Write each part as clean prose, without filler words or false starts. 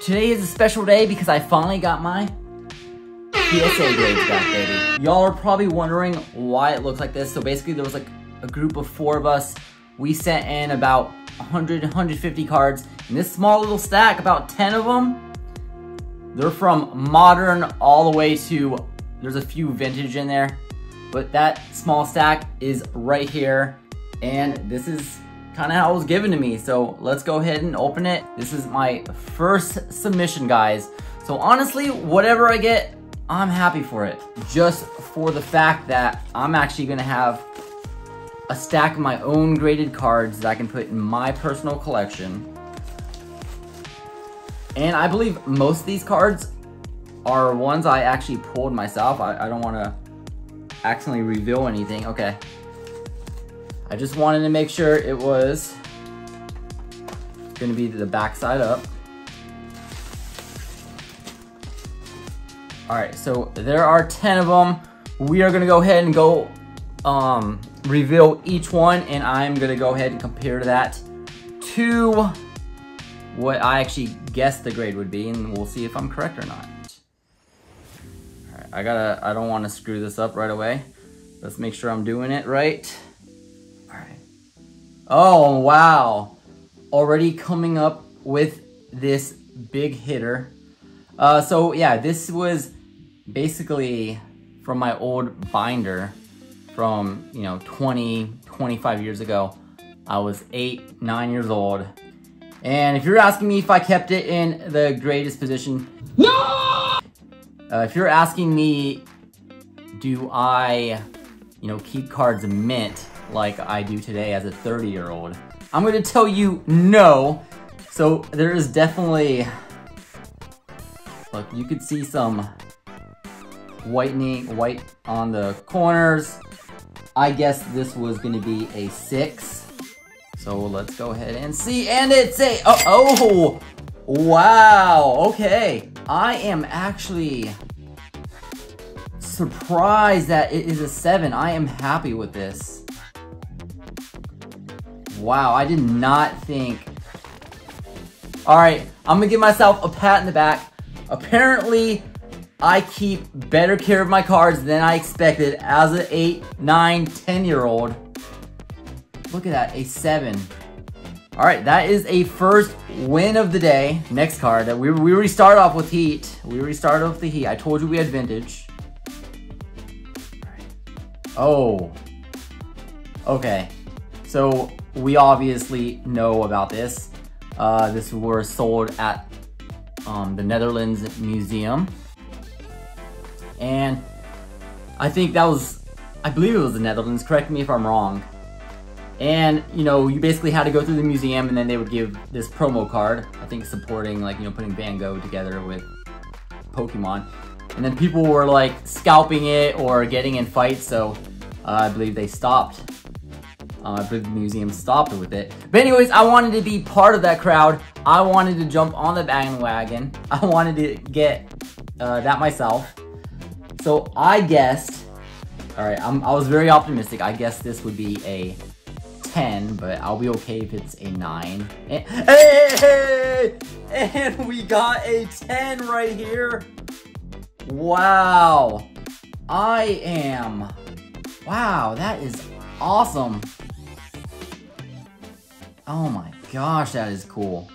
Today is a special day because I finally got my PSA grades back, baby. Y'all are probably wondering why it looks like this. So basically there was like a group of 4 of us. We sent in about 100, 150 cards. In this small little stack, about 10 of them, they're from modern all the way to, there's a few vintage in there. But that small stack is right here. And this is kind of how it was given to me. So let's go ahead and open it. This is my first submission, guys. So honestly, whatever I get, I'm happy for it. Just for the fact that I'm actually gonna have a stack of my own graded cards that I can put in my personal collection. And I believe most of these cards are ones I actually pulled myself. I don't wanna accidentally reveal anything. Okay. I just wanted to make sure it was gonna be the back side up. All right, so there are 10 of them. We are gonna go ahead and go reveal each one, and I'm gonna go ahead and compare that to what I actually guessed the grade would be, and we'll see if I'm correct or not. All right, I don't wanna screw this up right away. Let's make sure I'm doing it right. Oh, wow. Already coming up with this big hitter. So yeah, this was basically from my old binder from, 20, 25 years ago. I was 8, 9 years old. And if you're asking me if I kept it in the greatest position, no! If you're asking me, do I, keep cards mint like I do today as a 30-year-old, I'm gonna tell you no. So there is definitely, look, you could see some white on the corners. I guess this was gonna be a 6. So let's go ahead and see, and it's a, oh, wow, okay. I am actually surprised that it is a 7. I am happy with this. Wow, I did not think. All right, I'm gonna give myself a pat in the back. Apparently, I keep better care of my cards than I expected as an 8, 9, 10-year-old. Look at that, a 7. All right, that is a first win of the day. Next card, that we already started off with heat. We already started off with the heat. I told you we had vintage. Oh, okay. So we obviously know about this. This was sold at the Netherlands Museum. And I think that was, I believe it was the Netherlands, correct me if I'm wrong. And, you basically had to go through the museum and then they would give this promo card, I think supporting, like, putting Van Gogh together with Pokemon. And then people were, like, scalping it or getting in fights, so I believe they stopped. I believe the museum stopped with it. But anyways, I wanted to be part of that crowd. I wanted to jump on the bandwagon. I wanted to get that myself. So I guessed, all right, I was very optimistic. I guessed this would be a 10, but I'll be okay if it's a 9. And we got a 10 right here. Wow. Wow, that is awesome. Oh my gosh, that is cool.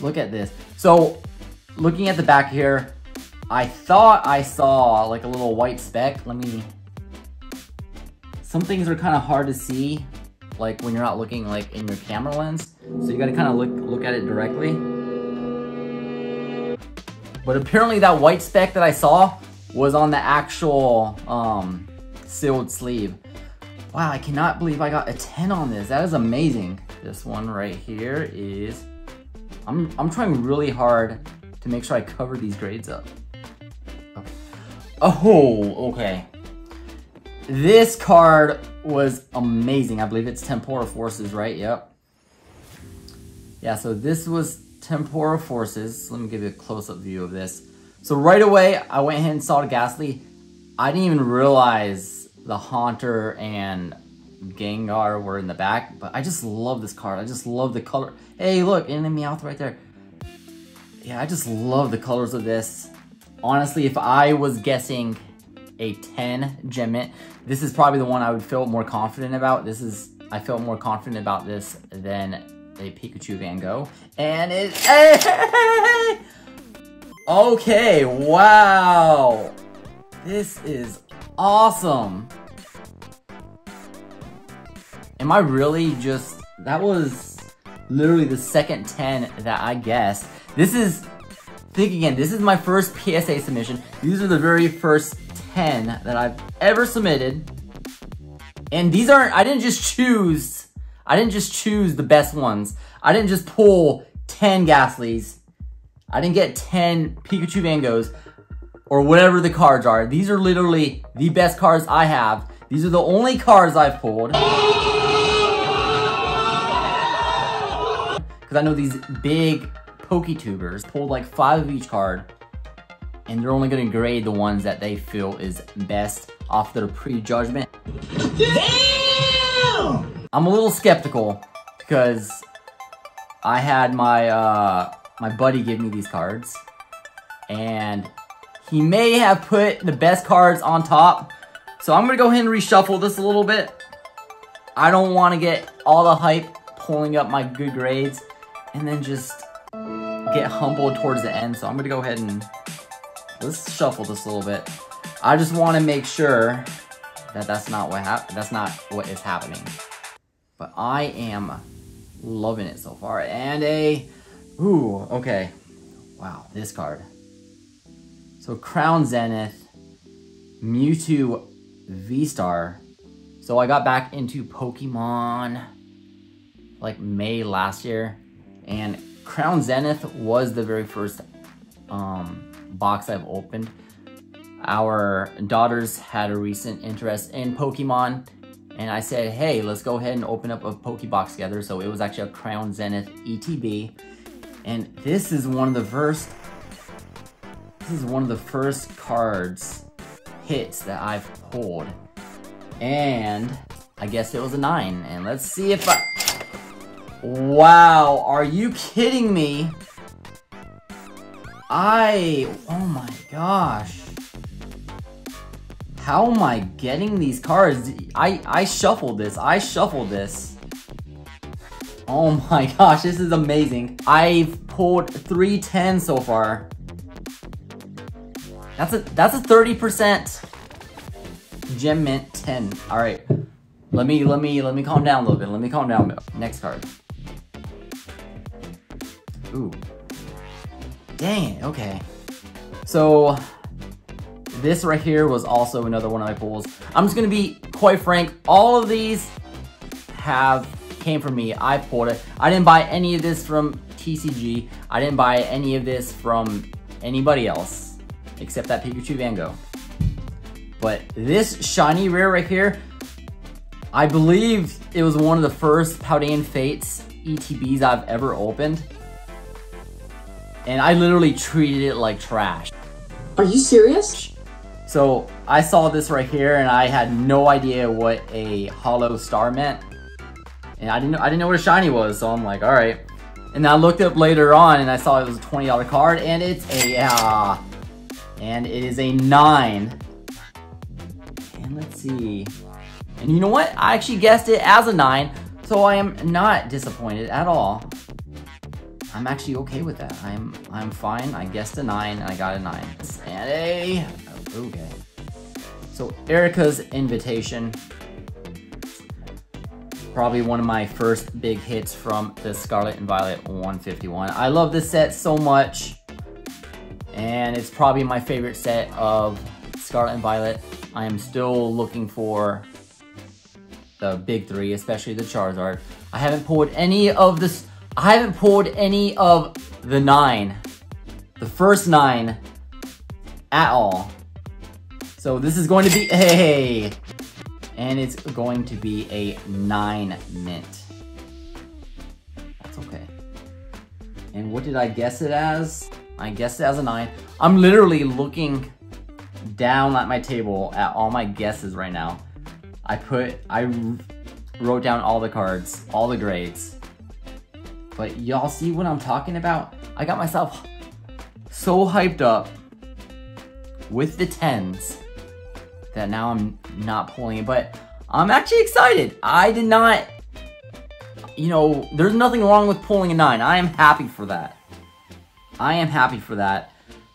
Look at this. So, looking at the back here, I thought I saw like a little white speck. Some things are kind of hard to see, like when you're not looking like in your camera lens. So you gotta kind of look at it directly. But apparently that white speck that I saw was on the actual sealed sleeve. Wow, I cannot believe I got a 10 on this. That is amazing. This one right here is, I'm trying really hard to make sure I cover these grades up. Okay. Oh, okay. This card was amazing. I believe it's Temporal Forces, right? Yep. Yeah, so this was Temporal Forces. Let me give you a close-up view of this. So right away, I went ahead and saw the Ghastly. I didn't even realize the Haunter and Gengar were in the back, but I just love this card. I just love the color. Hey, look, and the Meowth right there. yeah, I just love the colors of this. Honestly, if I was guessing a 10 gem mint, this is probably the one I would feel more confident about. I felt more confident about this than a Pikachu Van Gogh. And okay, wow. This is awesome. Am I really just, that was literally the second 10 that I guessed. Think again, this is my first PSA submission. These are the very first 10 that I've ever submitted. And these aren't, I didn't just choose the best ones. I didn't just pull 10 Ghastlys. I didn't get 10 Pikachu Van Goghs or whatever the cards are. These are literally the best cards I have. These are the only cards I've pulled. Because I know these big PokeTubers pulled like 5 of each card, and they're only gonna grade the ones that they feel is best off their prejudgment. Damn! I'm a little skeptical because I had my my buddy give me these cards, and he may have put the best cards on top. So I'm gonna go ahead and reshuffle this a little bit. I don't want to get all the hype pulling up my good grades and then just get humbled towards the end. So I'm gonna go ahead and let's shuffle this a little bit. I just want to make sure that that's not what is happening. But I am loving it so far. And okay. Wow, this card. So Crown Zenith, Mewtwo V-Star. So I got back into Pokemon like May last year, and Crown Zenith was the very first box I've opened. Our daughters had a recent interest in Pokemon, and I said, hey, let's go ahead and open up a Pokebox together. So it was actually a Crown Zenith ETB, and this is one of the first cards hits that I've pulled, and I guess it was a 9. And let's see if wow, are you kidding me? Oh my gosh. How am I getting these cards? I shuffled this. Oh my gosh, this is amazing. I've pulled 3 10s so far. That's a 30% gem mint 10. All right, let me calm down a little bit. Next card. Ooh, dang it. Okay, so this right here was also another one of my pulls. I'm just gonna be quite frank. All of these came from me. I pulled it. I didn't buy any of this from TCG. I didn't buy any of this from anybody else except that Pikachu Van Gogh. But this shiny rare right here, I believe it was one of the first Paldean Fates ETBs I've ever opened. And I literally treated it like trash. Are you serious? So I saw this right here and I had no idea what a hollow star meant. And I didn't know what a shiny was, so I'm like, all right. And I looked up later on and I saw it was a $20 card, and it is a 9. And let's see. And you know what? I actually guessed it as a 9, so I am not disappointed at all. I'm actually okay with that. I'm fine. I guessed a 9 and I got a 9. And okay. So Erica's Invitation. Probably one of my first big hits from the Scarlet and Violet 151. I love this set so much, and it's probably my favorite set of Scarlet and Violet. I am still looking for the big 3, especially the Charizard. I haven't pulled any of this. I haven't pulled any of the 9, the first 9 at all. So this is going to be and it's going to be a 9 mint. That's okay. And what did I guess it as? I guessed it as a 9. I'm literally looking down at my table at all my guesses right now. I wrote down all the cards, all the grades. But y'all see what I'm talking about? I got myself so hyped up with the 10s that now I'm not pulling it, but I'm actually excited. I did not, you know, there's nothing wrong with pulling a 9. I am happy for that. I am happy for that.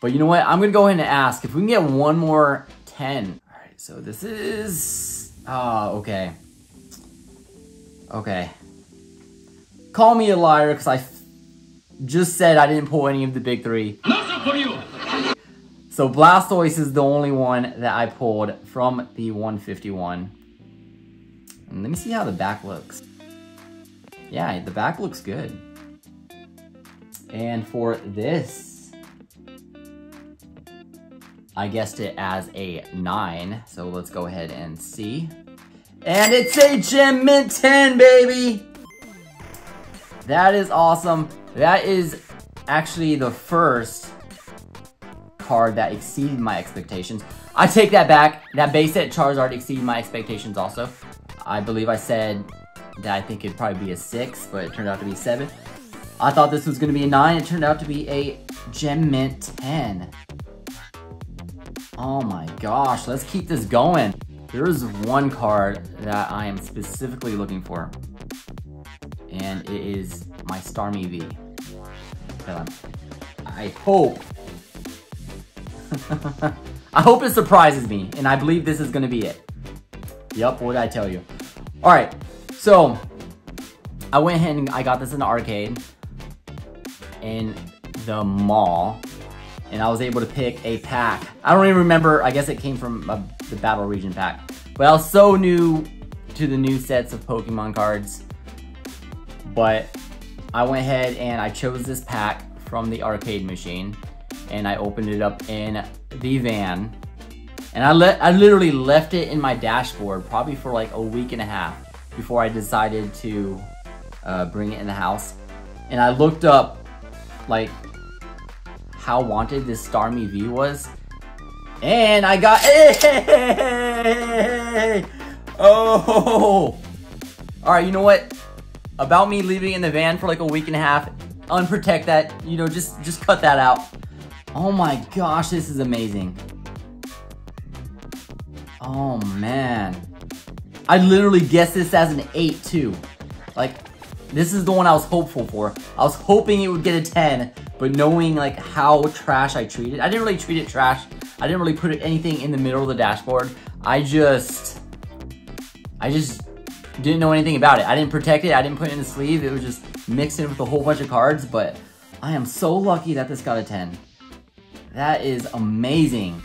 But you know what? I'm gonna go ahead and ask if we can get one more 10. All right, so this is, okay. Okay. Call me a liar, because I just said I didn't pull any of the big 3. So Blastoise is the only one that I pulled from the 151. And let me see how the back looks. Yeah, the back looks good. And for this, I guessed it as a 9. So let's go ahead and see. And it's a Gem Mint 10, baby! That is awesome. That is actually the first card that exceeded my expectations. I take that back. That base set Charizard exceeded my expectations also. I believe I said that I think it'd probably be a 6, but it turned out to be a 7. I thought this was going to be a 9. It turned out to be a Gem Mint 10. Oh my gosh, let's keep this going. There's one card that I am specifically looking for, and it is my Starmie V. I hope I hope it surprises me, and I believe this is gonna be it. Yep, what did I tell you? Alright, so I went ahead and I got this in the arcade in the mall, and I was able to pick a pack. I don't even remember, I guess it came from the Battle Region pack. But I was so new to the new sets of Pokemon cards. But I went ahead and I chose this pack from the arcade machine, and I opened it up in the van, and I literally left it in my dashboard probably for like a week and a half before I decided to bring it in the house. And I looked up like how wanted this Starmie V was, and I got oh. All right, you know what? About me leaving it in the van for like a week and a half, unprotect that, you know, just cut that out. Oh my gosh, this is amazing. Oh man. I literally guessed this as an 8 too. Like, this is the one I was hopeful for. I was hoping it would get a 10, but knowing like how trash I treated, I didn't really treat it trash. I didn't really put anything in the middle of the dashboard. I just didn't know anything about it. I didn't protect it. I didn't put it in the sleeve. It was just mixed in with a whole bunch of cards, but I am so lucky that this got a 10. That is amazing.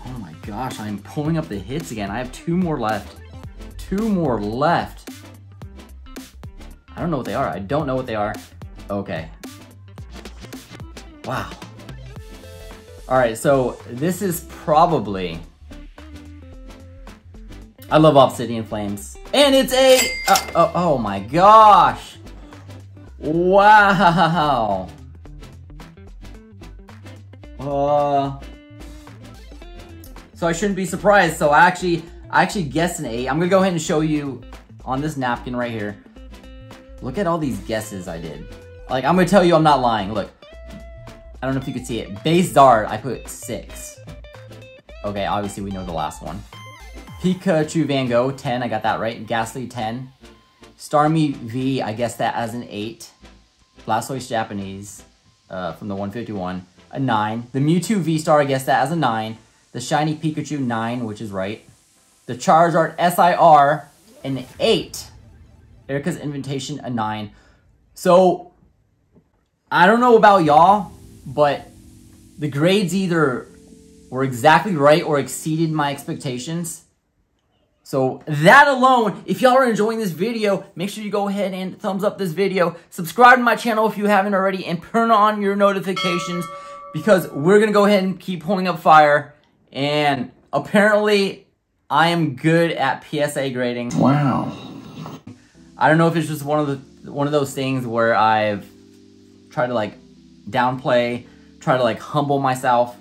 Oh my gosh, I'm pulling up the hits again. I have 2 more left. 2 more left. I don't know what they are. I don't know what they are. Okay. Wow. All right, so this is probably... I love Obsidian Flames. And it's a... oh my gosh. Wow. So I shouldn't be surprised. So I actually guessed an 8. I'm gonna go ahead and show you on this napkin right here. Look at all these guesses I did. Like, I'm gonna tell you I'm not lying. Look. I don't know if you can see it. Base Zard, I put 6. Okay, obviously we know the last one. Pikachu Van Gogh, 10. I got that right. Ghastly, 10. Starmie V, I guessed that as an 8. Blastoise Japanese from the 151, a 9. The Mewtwo V-Star, I guessed that as a 9. The Shiny Pikachu, 9, which is right. The Charizard SIR, an 8. Erica's Invitation, a 9. So, I don't know about y'all, but the grades either were exactly right or exceeded my expectations. So that alone, if y'all are enjoying this video, make sure you go ahead and thumbs up this video. Subscribe to my channel if you haven't already, and turn on your notifications, because we're going to go ahead and keep pulling up fire. And apparently, I am good at PSA grading. Wow. I don't know if it's just one of those things where I've tried to like downplay, try to like humble myself.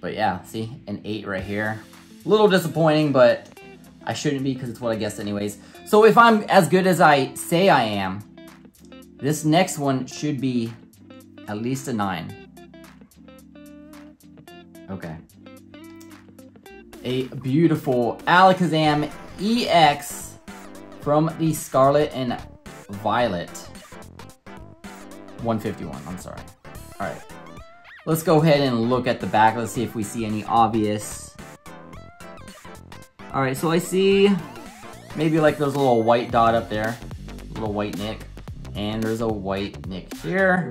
But yeah, see, an 8 right here. A little disappointing, but I shouldn't be because it's what I guessed anyways. So if I'm as good as I say I am, this next one should be at least a 9. Okay. A beautiful Alakazam EX from the Scarlet and Violet. 151, I'm sorry. Alright. Let's go ahead and look at the back. Let's see if we see any obvious. Alright, so I see maybe like there's a little white dot up there. A little white nick. And there's a white nick here.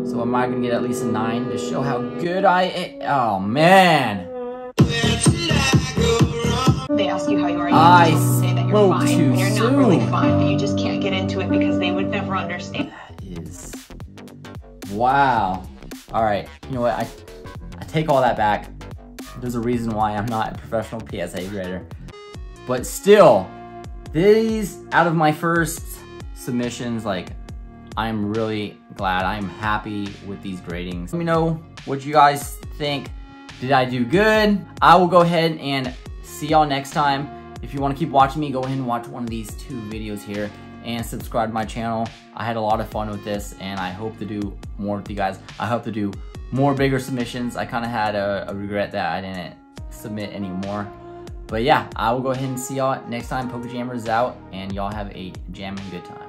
So am I gonna get at least a 9 to show how good I am? Oh man! They ask you how you are, I you just say that you're fine. too When you're soon. not really fine, but you just can't get into it because they would never understand. That is... Wow. Alright, you know what? I take all that back. There's a reason why I'm not a professional PSA grader. But still, these, out of my first submissions, like, I'm really glad. I'm happy with these gradings. Let me know what you guys think. Did I do good? I will go ahead and see y'all next time. If you want to keep watching me, go ahead and watch one of these 2 videos here and subscribe to my channel. I had a lot of fun with this and I hope to do more with you guys. I hope to do more bigger submissions. I kind of had a regret that I didn't submit anymore. But yeah, I will go ahead and see y'all next time. PokeJammerz out and y'all have a jamming good time.